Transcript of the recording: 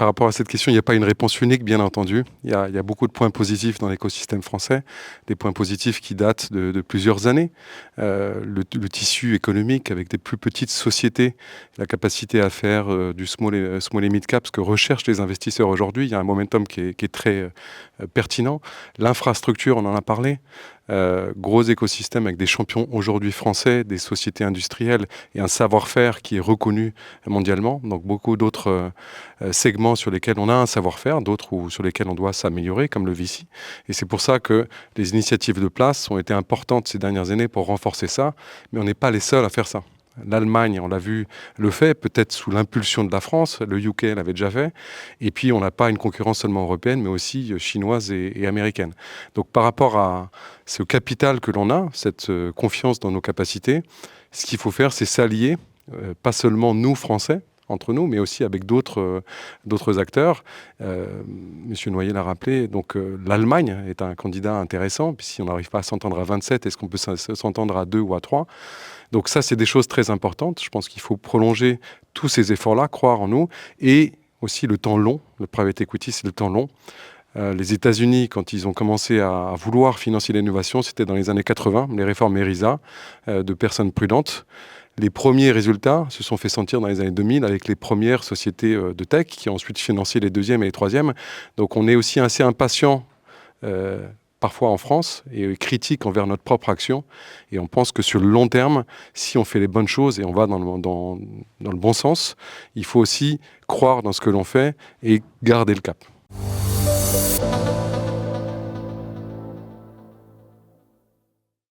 par rapport à cette question, il n'y a pas une réponse unique, bien entendu. Il y a beaucoup de points positifs dans l'écosystème français, des points positifs qui datent de plusieurs années. Le tissu économique avec des plus petites sociétés, la capacité à faire du small et mid-cap, ce que recherchent les investisseurs aujourd'hui. Il y a un momentum qui est très pertinent. L'infrastructure, on en a parlé. Gros écosystème avec des champions aujourd'hui français, des sociétés industrielles et un savoir-faire qui est reconnu mondialement. Donc beaucoup d'autres segments sur lesquels on a un savoir-faire, d'autres sur lesquels on doit s'améliorer, comme le VC. Et c'est pour ça que les initiatives de place ont été importantes ces dernières années pour renforcer ça, mais on n'est pas les seuls à faire ça. L'Allemagne, on l'a vu, le fait, peut-être sous l'impulsion de la France. Le UK l'avait déjà fait. Et puis, on n'a pas une concurrence seulement européenne, mais aussi chinoise et américaine. Donc, par rapport à ce capital que l'on a, cette confiance dans nos capacités, ce qu'il faut faire, c'est s'allier, pas seulement nous, Français, entre nous, mais aussi avec d'autres acteurs. Monsieur Noyer l'a rappelé, donc l'Allemagne est un candidat intéressant. Puis si on n'arrive pas à s'entendre à 27, est-ce qu'on peut s'entendre à 2 ou à 3 ? Donc ça, c'est des choses très importantes. Je pense qu'il faut prolonger tous ces efforts-là, croire en nous, et aussi le temps long. Le private equity, c'est le temps long. Les États-Unis, quand ils ont commencé à vouloir financer l'innovation, c'était dans les années 80, les réformes ERISA, de personnes prudentes. Les premiers résultats se sont fait sentir dans les années 2000 avec les premières sociétés de tech qui ont ensuite financé les deuxièmes et les troisièmes. Donc on est aussi assez impatient parfois en France, et critique envers notre propre action. Et on pense que sur le long terme, si on fait les bonnes choses et on va dans le bon sens, il faut aussi croire dans ce que l'on fait et garder le cap.